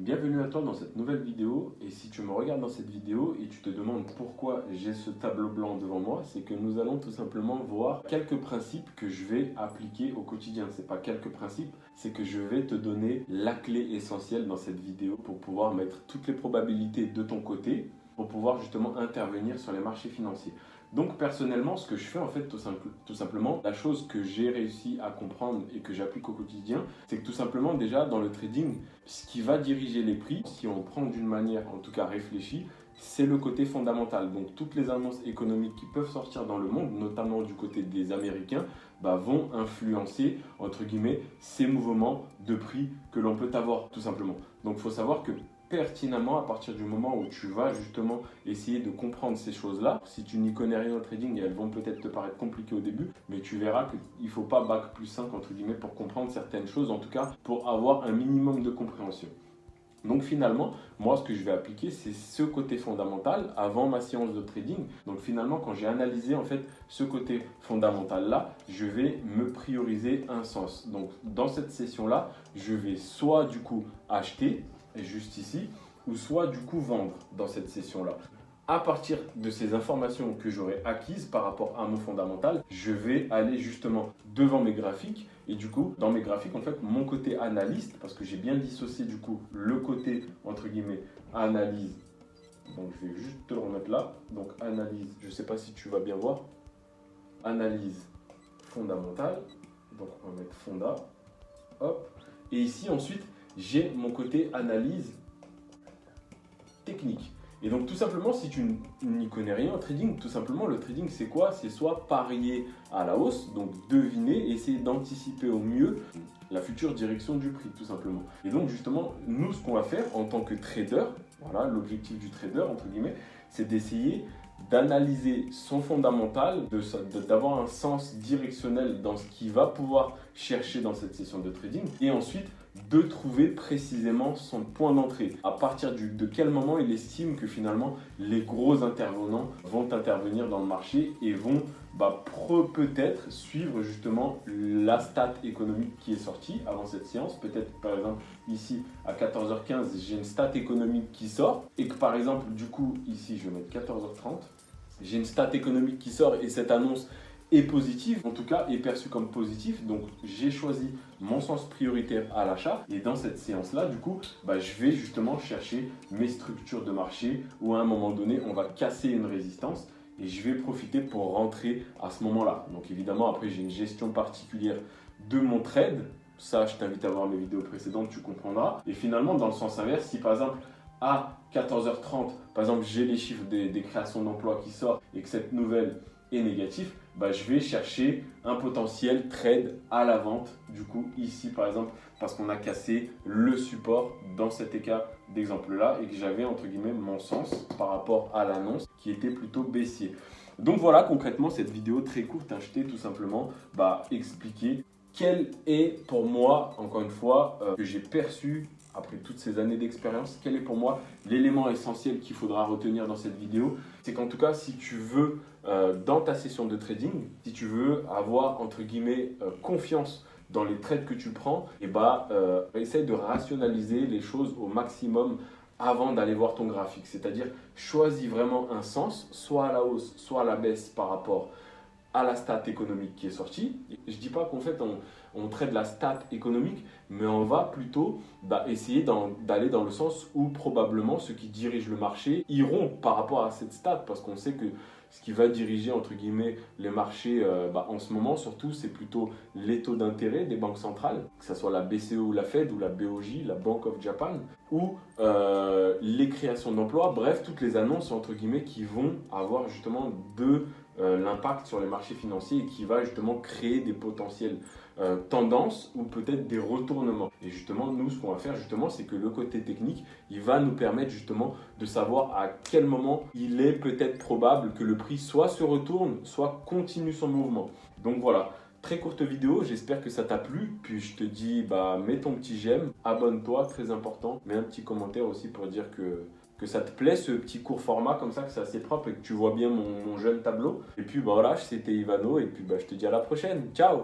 Bienvenue à toi dans cette nouvelle vidéo. Et si tu me regardes dans cette vidéo et tu te demandes pourquoi j'ai ce tableau blanc devant moi, c'est que nous allons tout simplement voir quelques principes que je vais appliquer au quotidien. Ce n'est pas quelques principes, c'est que je vais te donner la clé essentielle dans cette vidéo pour pouvoir mettre toutes les probabilités de ton côté pour pouvoir justement intervenir sur les marchés financiers. Donc personnellement, ce que je fais en fait tout simplement, la chose que j'ai réussi à comprendre et que j'applique au quotidien, c'est que tout simplement déjà dans le trading, ce qui va diriger les prix, si on prend d'une manière en tout cas réfléchie, c'est le côté fondamental. Donc toutes les annonces économiques qui peuvent sortir dans le monde, notamment du côté des Américains, vont influencer entre guillemets ces mouvements de prix que l'on peut avoir tout simplement. Donc il faut savoir que pertinemment à partir du moment où tu vas justement essayer de comprendre ces choses-là. Si tu n'y connais rien au trading, elles vont peut-être te paraître compliquées au début, mais tu verras qu'il ne faut pas bac plus 5 entre guillemets pour comprendre certaines choses, en tout cas pour avoir un minimum de compréhension. Donc finalement, moi ce que je vais appliquer, c'est ce côté fondamental avant ma séance de trading. Donc finalement, quand j'ai analysé en fait ce côté fondamental là, je vais me prioriser un sens. Donc dans cette session là, je vais soit du coup acheter, juste ici, ou soit du coup vendre dans cette session-là. À partir de ces informations que j'aurai acquises par rapport à mon fondamental, je vais aller justement devant mes graphiques et du coup, dans mes graphiques, en fait, mon côté analyste, parce que j'ai bien dissocié du coup le côté, entre guillemets, analyse. Donc, je vais juste te le remettre là. Donc, analyse, je ne sais pas si tu vas bien voir. Analyse fondamentale. Donc, on va mettre fonda. Hop. Et ici, ensuite, j'ai mon côté analyse technique. Et donc tout simplement, si tu n'y connais rien en trading, tout simplement le trading c'est quoi? C'est soit parier à la hausse, donc deviner, essayer d'anticiper au mieux la future direction du prix tout simplement. Et donc justement, nous ce qu'on va faire en tant que trader, voilà l'objectif du trader entre guillemets, c'est d'essayer d'analyser son fondamental, d'avoir un sens directionnel dans ce qu'il va pouvoir chercher dans cette session de trading et ensuite de trouver précisément son point d'entrée. À partir de quel moment il estime que finalement les gros intervenants vont intervenir dans le marché et vont peut-être suivre justement la stat économique qui est sortie avant cette séance. Peut-être par exemple ici à 14h15 j'ai une stat économique qui sort et que par exemple du coup ici je vais mettre 14h30, j'ai une stat économique qui sort et cette annonce est positive, en tout cas est perçue comme positive. Donc j'ai choisi mon sens prioritaire à l'achat et dans cette séance là du coup je vais justement chercher mes structures de marché où à un moment donné on va casser une résistance et je vais profiter pour rentrer à ce moment là. Donc évidemment après j'ai une gestion particulière de mon trade, ça je t'invite à voir mes vidéos précédentes, tu comprendras. Et finalement dans le sens inverse, si par exemple à 14h30 par exemple j'ai les chiffres des créations d'emplois qui sortent et que cette nouvelle est négatif, je vais chercher un potentiel trade à la vente du coup ici par exemple parce qu'on a cassé le support dans cet écart d'exemple là et que j'avais entre guillemets mon sens par rapport à l'annonce qui était plutôt baissier. Donc voilà concrètement cette vidéo très courte, je t'ai tout simplement expliquer quel est pour moi encore une fois que j'ai perçu après toutes ces années d'expérience, quel est pour moi l'élément essentiel qu'il faudra retenir dans cette vidéo? C'est qu'en tout cas, si tu veux, dans ta session de trading, si tu veux avoir, entre guillemets, confiance dans les trades que tu prends, essaye de rationaliser les choses au maximum avant d'aller voir ton graphique. C'est-à-dire, choisis vraiment un sens, soit à la hausse, soit à la baisse par rapport à la stat économique qui est sortie. Je ne dis pas qu'en fait on traite la stat économique, mais on va plutôt essayer d'aller dans le sens où probablement ceux qui dirigent le marché iront par rapport à cette stat, parce qu'on sait que ce qui va diriger entre guillemets les marchés en ce moment surtout, c'est plutôt les taux d'intérêt des banques centrales, que ce soit la BCE ou la Fed ou la BOJ, la Bank of Japan, ou les créations d'emplois, bref, toutes les annonces entre guillemets qui vont avoir justement l'impact sur les marchés financiers et qui va justement créer des potentielles tendances ou peut-être des retournements. Et justement, nous, ce qu'on va faire justement, c'est que le côté technique, il va nous permettre justement de savoir à quel moment il est peut-être probable que le prix soit se retourne, soit continue son mouvement. Donc voilà. Très courte vidéo, j'espère que ça t'a plu. Puis je te dis, mets ton petit j'aime, abonne-toi, très important. Mets un petit commentaire aussi pour dire que ça te plaît, ce petit court format comme ça, que c'est assez propre et que tu vois bien mon jeune tableau. Et puis voilà, c'était Ivano et puis je te dis à la prochaine. Ciao!